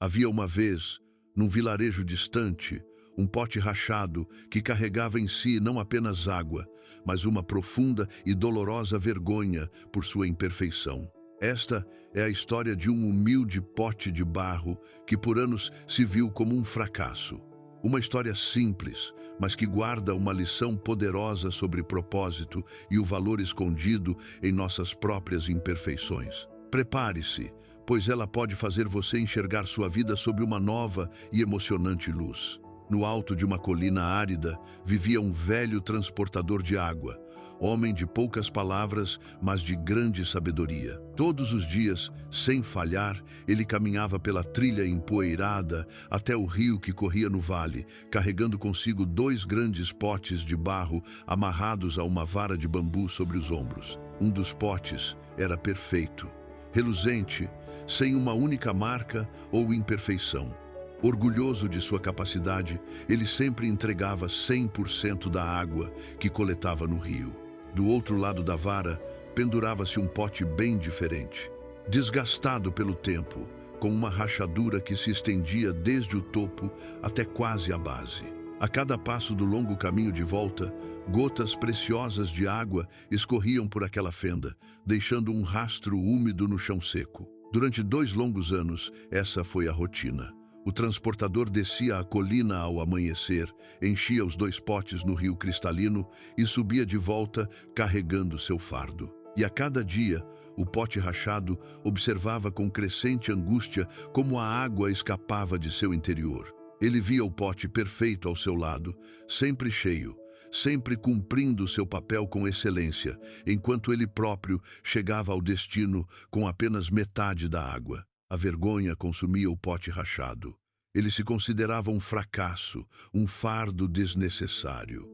Havia uma vez, num vilarejo distante, um pote rachado que carregava em si não apenas água, mas uma profunda e dolorosa vergonha por sua imperfeição. Esta é a história de um humilde pote de barro que por anos se viu como um fracasso. Uma história simples, mas que guarda uma lição poderosa sobre propósito e o valor escondido em nossas próprias imperfeições. Prepare-se, pois ela pode fazer você enxergar sua vida sob uma nova e emocionante luz. No alto de uma colina árida, vivia um velho transportador de água, homem de poucas palavras, mas de grande sabedoria. Todos os dias, sem falhar, ele caminhava pela trilha empoeirada até o rio que corria no vale, carregando consigo 2 grandes potes de barro amarrados a uma vara de bambu sobre os ombros. Um dos potes era perfeito, reluzente, sem uma única marca ou imperfeição. Orgulhoso de sua capacidade, ele sempre entregava 100% da água que coletava no rio. Do outro lado da vara, pendurava-se um pote bem diferente, desgastado pelo tempo, com uma rachadura que se estendia desde o topo até quase a base. A cada passo do longo caminho de volta, gotas preciosas de água escorriam por aquela fenda, deixando um rastro úmido no chão seco. Durante 2 longos anos, essa foi a rotina. O transportador descia a colina ao amanhecer, enchia os 2 potes no rio cristalino e subia de volta carregando seu fardo. E a cada dia, o pote rachado observava com crescente angústia como a água escapava de seu interior. Ele via o pote perfeito ao seu lado, sempre cheio, sempre cumprindo seu papel com excelência, enquanto ele próprio chegava ao destino com apenas metade da água. A vergonha consumia o pote rachado. Ele se considerava um fracasso, um fardo desnecessário.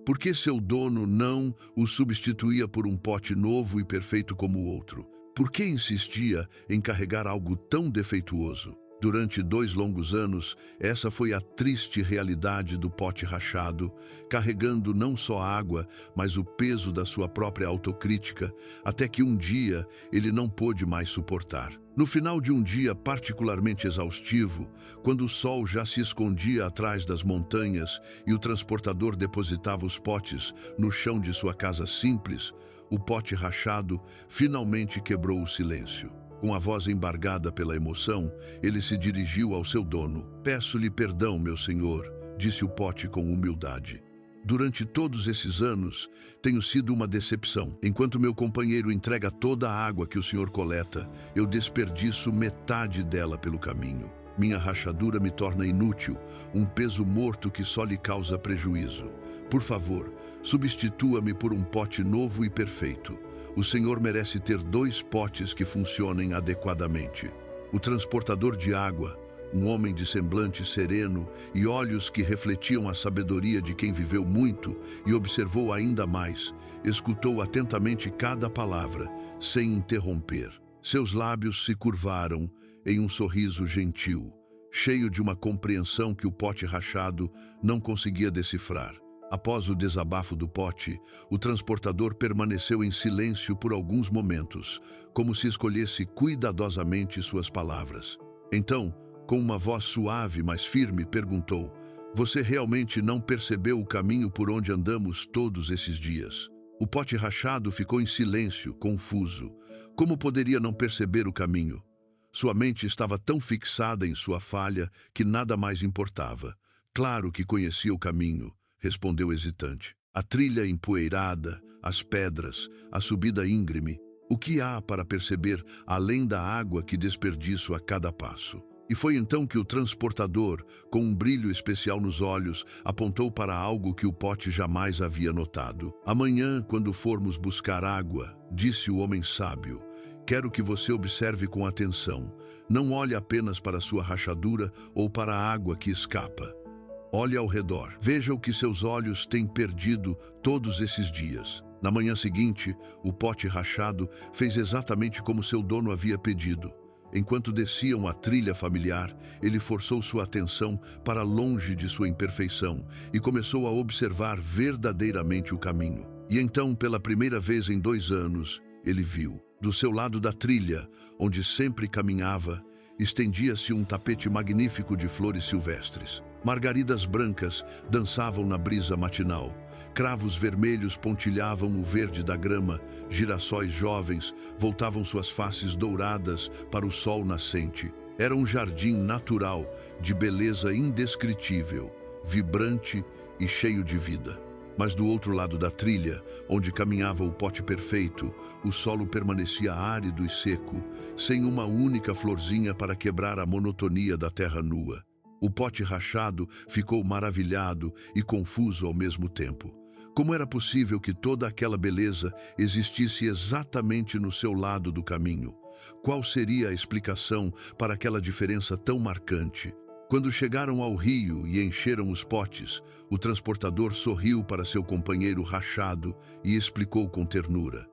Por que seu dono não o substituía por um pote novo e perfeito como o outro? Por que insistia em carregar algo tão defeituoso? Durante 2 longos anos, essa foi a triste realidade do pote rachado, carregando não só água, mas o peso da sua própria autocrítica, até que um dia ele não pôde mais suportar. No final de um dia particularmente exaustivo, quando o sol já se escondia atrás das montanhas e o transportador depositava os potes no chão de sua casa simples, o pote rachado finalmente quebrou o silêncio. Com a voz embargada pela emoção, ele se dirigiu ao seu dono. "Peço-lhe perdão, meu senhor", disse o pote com humildade. "Durante todos esses anos, tenho sido uma decepção. Enquanto meu companheiro entrega toda a água que o senhor coleta, eu desperdiço metade dela pelo caminho. Minha rachadura me torna inútil, um peso morto que só lhe causa prejuízo. Por favor, substitua-me por um pote novo e perfeito. O senhor merece ter 2 potes que funcionem adequadamente." O transportador de água, um homem de semblante sereno e olhos que refletiam a sabedoria de quem viveu muito e observou ainda mais, escutou atentamente cada palavra, sem interromper. Seus lábios se curvaram em um sorriso gentil, cheio de uma compreensão que o pote rachado não conseguia decifrar. Após o desabafo do pote, o transportador permaneceu em silêncio por alguns momentos, como se escolhesse cuidadosamente suas palavras. Então, com uma voz suave, mas firme, perguntou: "Você realmente não percebeu o caminho por onde andamos todos esses dias?" O pote rachado ficou em silêncio, confuso. Como poderia não perceber o caminho? Sua mente estava tão fixada em sua falha que nada mais importava. "Claro que conhecia o caminho", respondeu hesitante. "A trilha empoeirada, as pedras, a subida íngreme. O que há para perceber além da água que desperdiço a cada passo?" E foi então que o transportador, com um brilho especial nos olhos, apontou para algo que o pote jamais havia notado. "Amanhã, quando formos buscar água", disse o homem sábio, "quero que você observe com atenção. Não olhe apenas para sua rachadura ou para a água que escapa. Olhe ao redor. Veja o que seus olhos têm perdido todos esses dias." Na manhã seguinte, o pote rachado fez exatamente como seu dono havia pedido. Enquanto desciam a trilha familiar, ele forçou sua atenção para longe de sua imperfeição e começou a observar verdadeiramente o caminho. E então, pela primeira vez em 2 anos, ele viu, do seu lado da trilha, onde sempre caminhava, estendia-se um tapete magnífico de flores silvestres. Margaridas brancas dançavam na brisa matinal. Cravos vermelhos pontilhavam o verde da grama. Girassóis jovens voltavam suas faces douradas para o sol nascente. Era um jardim natural, de beleza indescritível, vibrante e cheio de vida. Mas do outro lado da trilha, onde caminhava o pote perfeito, o solo permanecia árido e seco, sem uma única florzinha para quebrar a monotonia da terra nua. O pote rachado ficou maravilhado e confuso ao mesmo tempo. Como era possível que toda aquela beleza existisse exatamente no seu lado do caminho? Qual seria a explicação para aquela diferença tão marcante? Quando chegaram ao rio e encheram os potes, o transportador sorriu para seu companheiro rachado e explicou com ternura: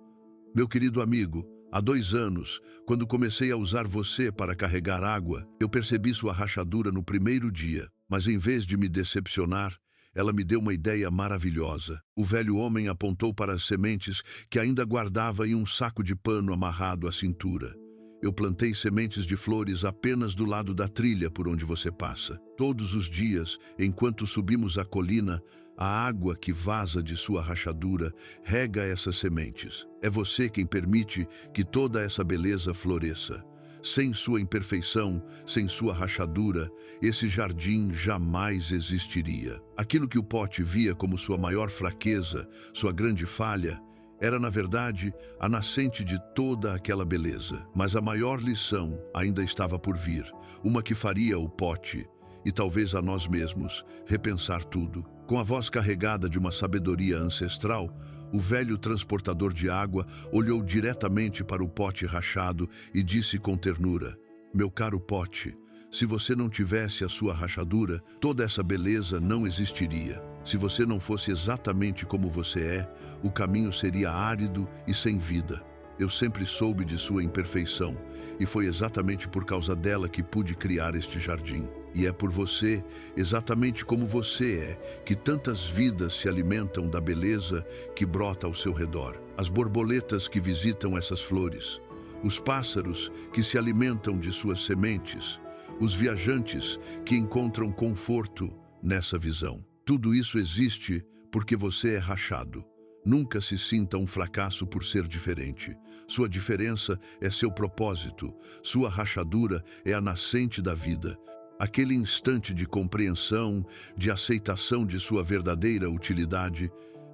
"Meu querido amigo, há 2 anos, quando comecei a usar você para carregar água, eu percebi sua rachadura no primeiro dia, mas em vez de me decepcionar, ela me deu uma ideia maravilhosa." O velho homem apontou para as sementes que ainda guardava em um saco de pano amarrado à cintura. "Eu plantei sementes de flores apenas do lado da trilha por onde você passa. Todos os dias, enquanto subimos a colina, a água que vaza de sua rachadura rega essas sementes. É você quem permite que toda essa beleza floresça. Sem sua imperfeição, sem sua rachadura, esse jardim jamais existiria." Aquilo que o pote via como sua maior fraqueza, sua grande falha, era, na verdade, a nascente de toda aquela beleza. Mas a maior lição ainda estava por vir, uma que faria o pote, e talvez a nós mesmos, repensar tudo. Com a voz carregada de uma sabedoria ancestral, o velho transportador de água olhou diretamente para o pote rachado e disse com ternura: "Meu caro pote, se você não tivesse a sua rachadura, toda essa beleza não existiria. Se você não fosse exatamente como você é, o caminho seria árido e sem vida. Eu sempre soube de sua imperfeição, e foi exatamente por causa dela que pude criar este jardim. E é por você, exatamente como você é, que tantas vidas se alimentam da beleza que brota ao seu redor. As borboletas que visitam essas flores, os pássaros que se alimentam de suas sementes, os viajantes que encontram conforto nessa visão. Tudo isso existe porque você é rachado. Nunca se sinta um fracasso por ser diferente. Sua diferença é seu propósito. Sua rachadura é a nascente da vida. Aquele instante de compreensão, de aceitação de sua verdadeira utilidade,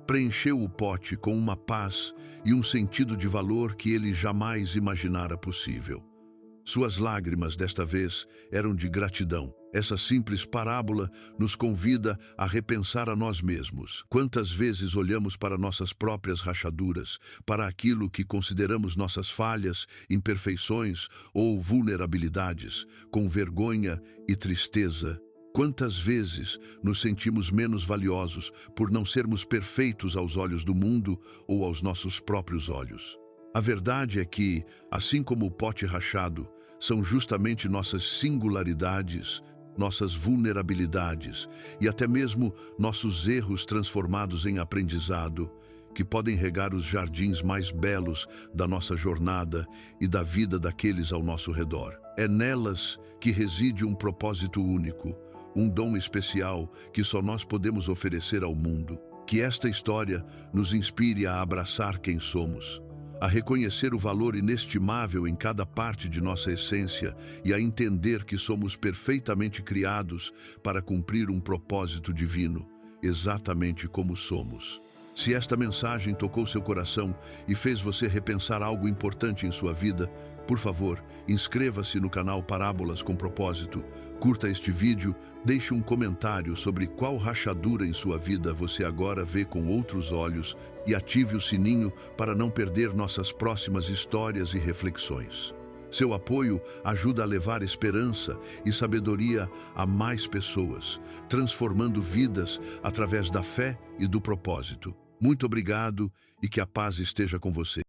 preencheu o pote com uma paz e um sentido de valor que ele jamais imaginara possível. Suas lágrimas, desta vez, eram de gratidão. Essa simples parábola nos convida a repensar a nós mesmos. Quantas vezes olhamos para nossas próprias rachaduras, para aquilo que consideramos nossas falhas, imperfeições ou vulnerabilidades, com vergonha e tristeza? Quantas vezes nos sentimos menos valiosos por não sermos perfeitos aos olhos do mundo ou aos nossos próprios olhos? A verdade é que, assim como o pote rachado, são justamente nossas singularidades, nossas vulnerabilidades e até mesmo nossos erros transformados em aprendizado que podem regar os jardins mais belos da nossa jornada e da vida daqueles ao nosso redor. É nelas que reside um propósito único, um dom especial que só nós podemos oferecer ao mundo. Que esta história nos inspire a abraçar quem somos, a reconhecer o valor inestimável em cada parte de nossa essência e a entender que somos perfeitamente criados para cumprir um propósito divino, exatamente como somos. Se esta mensagem tocou seu coração e fez você repensar algo importante em sua vida, por favor, inscreva-se no canal Parábolas com Propósito, curta este vídeo, deixe um comentário sobre qual rachadura em sua vida você agora vê com outros olhos e ative o sininho para não perder nossas próximas histórias e reflexões. Seu apoio ajuda a levar esperança e sabedoria a mais pessoas, transformando vidas através da fé e do propósito. Muito obrigado e que a paz esteja com você.